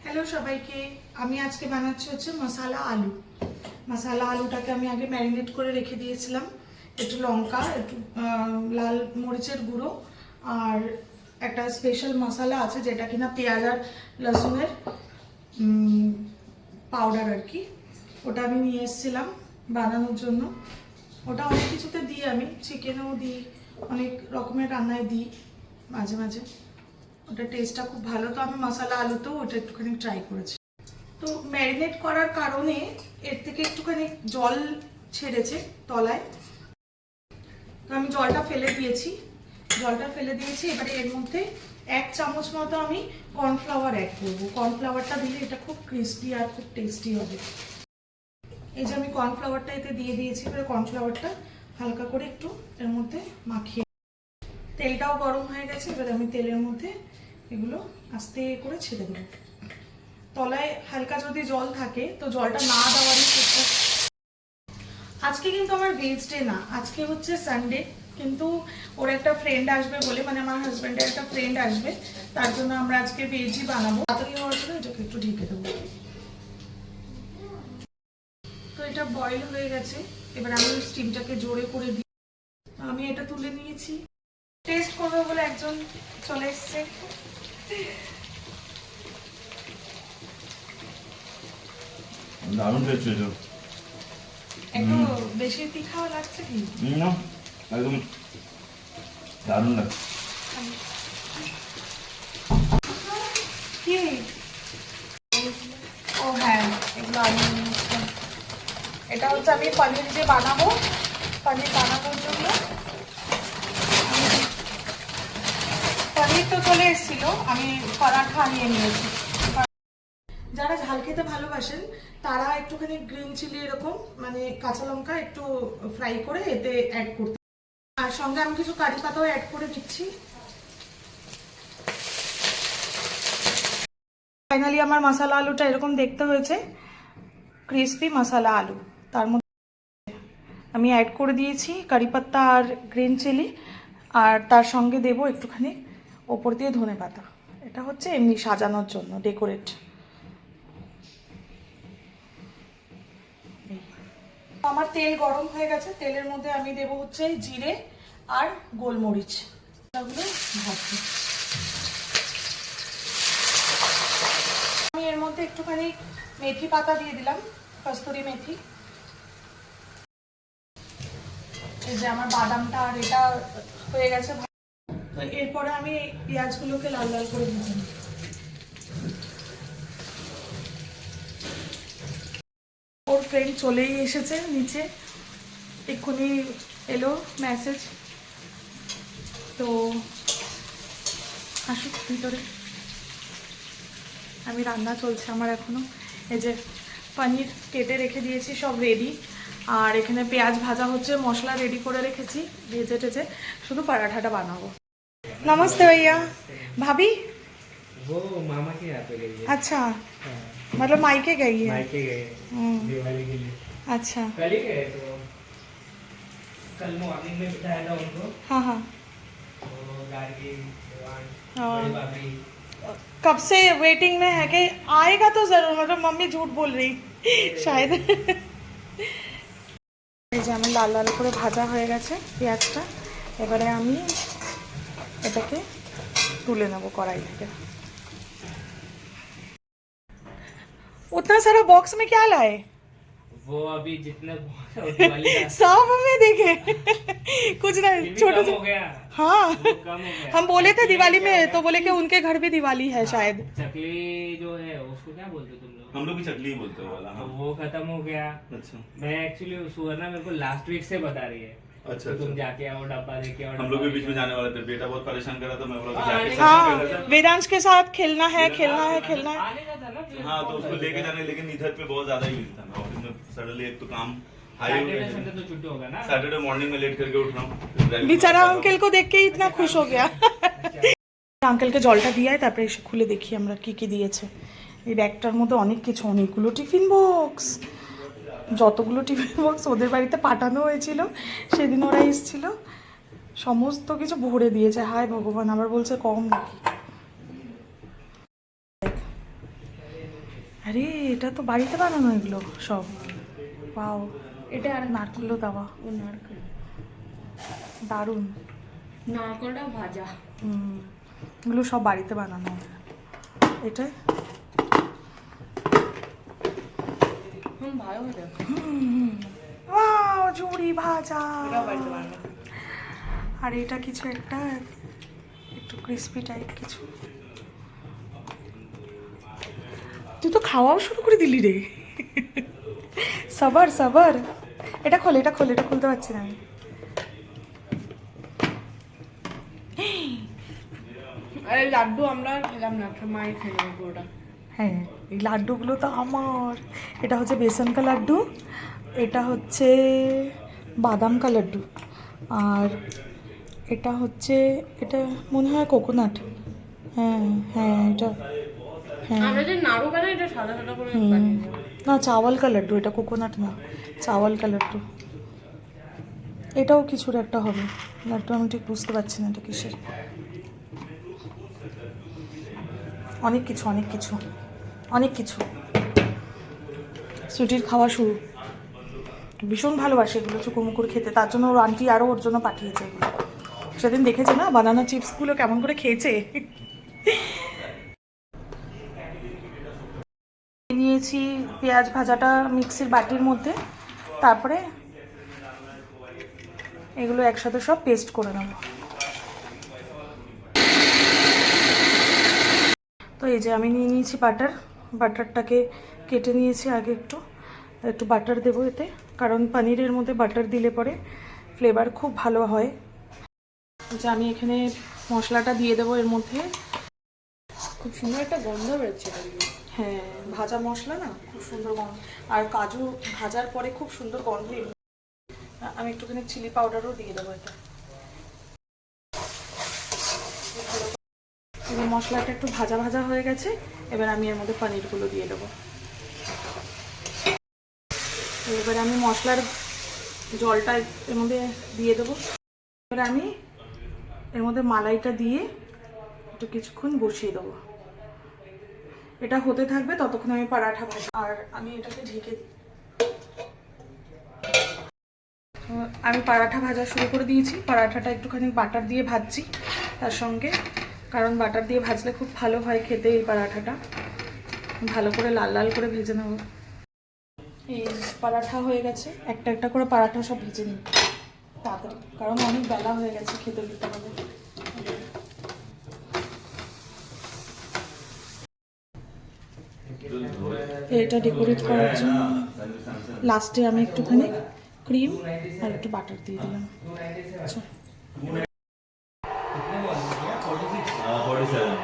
Hello সবাইকে, আমি আজকে বানাচ্ছি হচ্ছে মশালা আলু। মশালা আলুটাকে আমি আগে ম্যারিনেট করে রেখে দিয়েছিলাম। একটু লঙ্কা, একটু লাল মরিচের গুঁড়ো আর একটা স্পেশাল মশলা আছে যেটা কিনা পেঁয়াজ আর লসুনের পাউডার আর কি। ওটা আমি নিয়ে এসেছিলাম বানানোর জন্য। ওটা অনেক কিছুতে দিই, আমি চিকেনেও দিই, অনেক রকমের রান্নায় দিই মাঝে মাঝে। ওটা টেস্টটা খুব ভালো, তো আমি মশলা আলুতেও ওটা একটুখানি ট্রাই করেছি। তো ম্যারিনেট করার কারণে এর থেকে একটুখানি জল ছেড়েছে তলায়, তো আমি জলটা ফেলে দিয়েছি। এবারে এর মধ্যে 1 চামচ মতো আমি কর্নফ্লাওয়ার অ্যাড করবো। কর্নফ্লাওয়ারটা দিলে এটা খুব ক্রিস্পি আর খুব টেস্টি হবে। এই যে আমি কর্নফ্লাওয়ারটা এতে দিয়ে দিয়েছি। এবারে কর্নফ্লাওয়ারটা হালকা করে একটু এর মধ্যে মাখিয়ে, তেলটাও গরম হয়ে গেছে। এবারে আমি তেলের মধ্যে এগুলো আস্তে করে ছেড়ে দেবো। তলায় হালকা যদি জল থাকে তো জলটা না দেওয়ারই চেষ্টা। আজকে কিন্তু আমার ভেজ ডে না, আজকে হচ্ছে সানডে, কিন্তু ওর একটা ফ্রেন্ড আসবে বলে, মানে আমার হাজব্যান্ডের একটা ফ্রেন্ড আসবে, তার জন্য আমরা আজকে ভেজই বানাবো। তাড়াতাড়ি হওয়ার জন্য এটাকে একটু ঢেকে দেবো। তো এটা বয়েল হয়ে গেছে, এবার আমি স্টিমটাকে জোরে করে দিই। আমি এটা তুলে নিয়েছি। টেস্ট করবো বলে একজন চলে এসছে। দারুণ টেস্ট হয়েছে। একটু বেশি তিখাও লাগছে কি? না, একদম দারুণ লাগছে। কি ও হ্যাঁ, এগুলো আমি এটা হচ্ছে আমি পনির যে বানাবো, পনির বানানোর জন্য পনির তো চলে এসেছিল, আমি পরাঠা নিয়ে নিয়েছি। যারা ঝাল খেতে ভালোবাসেন তারা একটুখানি গ্রিন চিলি এরকম মানে কাঁচা লঙ্কা একটু ফ্রাই করে এতে অ্যাড করতে, আর সঙ্গে আমি কিছু কারি পাতাও অ্যাড করে দিচ্ছি। ফাইনালি আমার মশলা আলুটা এরকম দেখতে হয়েছে, ক্রিসপি মশলা আলু। তার মধ্যে আমি অ্যাড করে দিয়েছি কারি পাতা আর গ্রিন চিলি, আর তার সঙ্গে দেবো একটুখানি ওপর দিয়ে ধনেপাতা। এটা হচ্ছে এমনি সাজানোর জন্য, ডেকোরেট। আমার তেল গরম হয়ে গেছে, তেলের মধ্যে আমি দেবো হচ্ছে জিরে আর গোলমরিচ। এগুলো ভাজবো। আমি এর মধ্যে একটুখানি মেথি পাতা দিয়ে দিলাম, কস্তুরি মেথি। এই যে আমার বাদামটা আর এটা হয়ে গেছে। তো এরপরে আমি পেঁয়াজগুলোকে লাল লাল করে ভেজে নিই। ওর ফ্রেন্ড চলেই এসেছে নিচে, এক্ষুনি এলো মেসেজ, তো আসুক ভিতরে। আমি রান্না চলছে আমার এখনো। এই যে পনির কেটে রেখে দিয়েছি, সব রেডি। আর এখানে পেঁয়াজ ভাজা হচ্ছে, মশলা রেডি করে রেখেছি ভেজে টেজে, শুধু পরাঠাটা বানাবো। नमस्ते भैया। भाभी वो मामा के यहाँ पे गई है। अच्छा, मतलब मायके गई है। मायके गए दिवाली के लिए। अच्छा, कल ही गए तो कल मॉर्निंग में बिठाया था उनको। हाँ हाँ। तो गाड़ी दीवान हाँ। बड़ी भाभी कब से वेटिंग में है कि आएगा तो जरूर, मतलब मम्मी झूठ बोल रही शायद। এই যে আমার লাল লাল করে ভাজা হয়ে গেছে পেঁয়াজটা, এবারে আমি এটাকে তুলে নেব কড়াই থেকে। उतना सारा बॉक्स में क्या लाए? वो अभी जितने दिवाली का सब हमें देखे कुछ ना छोटा कम हो गया। हाँ, वो कम हो गया। हम बोले थे चकली दिवाली क्या में, है? तो बोले कि उनके घर भी दिवाली है शायद। चकली जो है उसको क्या बोलते हो तुम लोग? हम लोग भी चकली ही बोलते हैं वाला। तो हाँ, वो खत्म हो गया। अच्छा मैं एक्चुअली सुवर्णा मेरे को लास्ट वीक से बता रही है अच्छा तो तुम अच्छा। जाके आओ डब्बा लेके आओ। हम लोग भी बीच में जाने वाले थे, बेटा बहुत परेशान कर रहा था, मैं बोला कि हाँ, जाके आने सच में कर हाँ, रहा वेदांश के साथ खेलना है, खेलना है, खेलना है। आने का था ना फिर था। हाँ, तो उसको लेके जाने, लेकिन इधर पे बहुत ज्यादा ही था। ऑफिस में सडनली एक तो काम हाई हो सैटरडे गया। संडे तो छुट्टी होगा ना। सैटरडे मॉर्निंग में लेट करके उठ रहा हूँ। बेचारा अंकल को देख के ही इतना खुश हो गया। আঙ্কেলকে জলটা দিয়ে তারপরে এসে খুলে দেখি আমরা কি কি দিয়েছে। এই ব্যাগটার মধ্যে অনেক কিছু, অনেকগুলো টিফিন বক্স, যতগুলো টিফিন বক্স ওদের বাড়িতে পাঠানো হয়েছিল সেদিন ওরা এসেছিল, সমস্ত কিছু ভরে দিয়েছে। হায় ভগবান, আবার বলছে কম নাকি। আরে এটা তো বাড়িতে বানানো এগুলো সব। পাও এটা আর নারকেলও দেওয়া, ও নারকেল, দারুণ। নারকেলটা ভাজা। এগুলো সব বাড়িতে বানানো। এটা ভালো হয়ে যাবে। ওয়াও, ঝুড়ি ভাজা। এটাও বাড়িতে বানানো। আর এটা কিছু একটা একটু ক্রিস্পি টাইপ কিছু। তুই তো খাওয়াও শুরু করে দিলি রে। সাবার সাবার। এটা খোল, এটা খোল, এটা খুলতে পারছি না আমি। আরে লাড্ডু আমরা খেলাম না, মাই খেলাম পুরোটা। হ্যাঁ, এই লাড্ডুগুলো তো আমার। এটা হচ্ছে বেসন কা লাড্ডু, এটা হচ্ছে বাদাম কা লাড্ডু, আর এটা হচ্ছে, এটা মনে হয় কোকোনাট। হ্যাঁ হ্যাঁ, এটা হ্যাঁ। আমরা যে নাড়ু বানাই এটা সাদা সাদা করে বানিয়ে দিই। না, চাওয়াল কা লাড্ডু, এটা কোকোনাট না, চাওয়াল কা লাড্ডু। এটাও কিছুর একটা হবে লাড্ডু, আমি ঠিক বুঝতে পারছি না এটা কিসের। অনেক কিছু অনেক কিছু অনেক কিছু। সুটির খাওয়া শুরু। ভীষণ ভালোবাসে এগুলো চুকুরমুকুর খেতে, তার জন্য ওর আন্টি আরও ওর জন্য পাঠিয়েছে এগুলো। সেদিন দেখেছে না বানানা চিপসগুলো কেমন করে খেয়েছে। নিয়েছি পেঁয়াজ ভাজাটা মিক্সির বাটির মধ্যে, তারপরে এগুলো একসাথে সব পেস্ট করে নেব। তো এই যে আমি নিয়ে নিয়েছি বাটার, বাটারটাকে কেটে নিয়েছি আগে। একটু একটু বাটার দেবো এতে, কারণ পনিরের মধ্যে বাটার দিলে পরে ফ্লেভার খুব ভালো হয়। যে আমি এখানে মশলাটা দিয়ে দেবো এর মধ্যে। খুব সুন্দর একটা গন্ধ বেরোচ্ছে। হ্যাঁ, ভাজা মশলা না, খুব সুন্দর গন্ধ। আর কাজু ভাজার পরে খুব সুন্দর গন্ধ। আমি একটুখানি চিলি পাউডারও দিয়ে দেবো এতে। এবার মশলাটা একটু ভাজা ভাজা হয়ে গেছে, এবার আমি এর মধ্যে পনিরগুলো দিয়ে দেবো। এবার আমি মশলার জলটা এর মধ্যে দিয়ে দেবো। এবার আমি এর মধ্যে মালাইটা দিয়ে একটু কিছুক্ষণ বসিয়ে দেবো। এটা হতে থাকবে, ততক্ষণ আমি পরাঠা ভাজা। আর আমি এটাকে ঢেকে দিই। আমি পরাঠা ভাজা শুরু করে দিয়েছি। পরাঠাটা একটুখানি বাটার দিয়ে ভাজছি তার সঙ্গে, কারণ বাটার দিয়ে ভাজলে খুব ভালো হয় খেতে এই পরাঠাটা। ভালো করে লাল লাল করে ভেজে নেব। এই পরাঠা হয়ে গেছে, একটা একটা করে পরাঠা সব ভেজে নিই তাড়াতাড়ি, কারণ অনেক বেলা হয়ে গেছে, খেতে দিতে হবে। এটা ডেকোরেট করার জন্য লাস্টে আমি একটুখানি ক্রিম আর একটু বাটার দিয়ে দিলাম। আচ্ছা, 47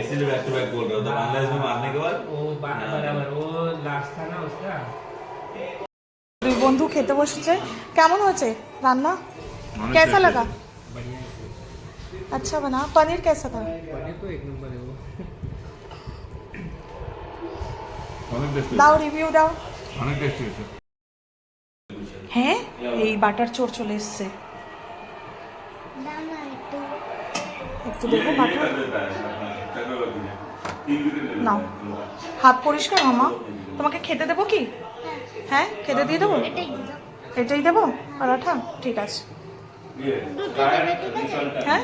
इसीलिए बैक टू बैक बोल रहा था, बांग्लादेश में मारने के बाद वो बराबर वो लास्ट था ना उसका। দুই বন্ধু খেতে বসেছে। কেমন হয়েছে রান্না? कैसा लगा? अच्छा बना। पनीर कैसा था? पनीर तो एक नंबर है वो। অনেক টেস্টি, দাও রিভিউ দাও। অনেক টেস্টি হয়েছে। হ্যাঁ, এই বাটার চোর চলে এসছে। একটু দেখো বাটার। নাও, হাত পরিষ্কার মামা। তোমাকে খেতে দেবো কি? হ্যাঁ, খেতে দিয়ে দেবো। এটাই দেবো পরাঠা? ঠিক আছে, হ্যাঁ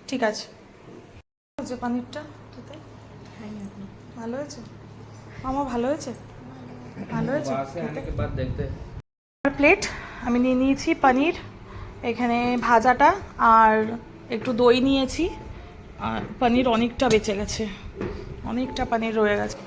ঠিক আছে। হয়েছে পনিরটা খেতে? ভালো হয়েছে মামা? ভালো হয়েছে? ভালো হয়েছে वहाँ से आने के बाद देखते हैं। প্লেট আমি নিয়ে নিয়েছি পনির, এখানে ভাজাটা, আর একটু দই নিয়েছি। আর পনির অনেকটা বেঁচে গেছে, অনেকটা পনির রয়ে গেছে।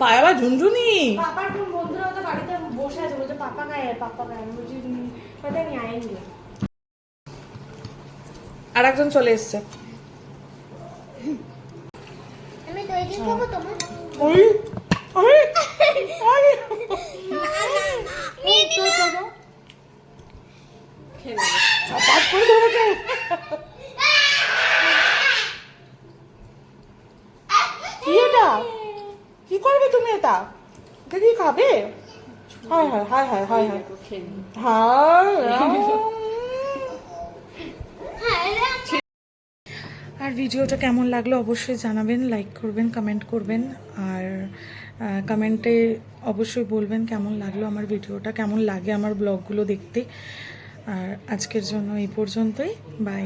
পায়ে আবার ঝুনঝুনি। পাপার কোন বন্ধুরা তো বাড়িতে বসে আছে, বলছে পাপা গায়ে পাপা গায়ে। আমি বলছি पता नहीं आएंगे। আর একজন চলে এসছে। আমি দই দিয়ে খাবো তোমার? ওই ওই ওই না না না, নিয়ে তো চলো খেয়ে নেবো। কি এটা? কি করবে তুমি এটা? এটা কি খাবে? হায় হায় হায় হায় হায় হায় আর ভিডিওটা কেমন লাগলো অবশ্যই জানাবেন, লাইক করবেন, কমেন্ট করবেন, আর কমেন্টে অবশ্যই বলবেন কেমন লাগলো আমার ভিডিওটা, কেমন লাগে আমার ব্লগগুলো দেখতে। আর আজকের জন্য এই পর্যন্তই, বাই।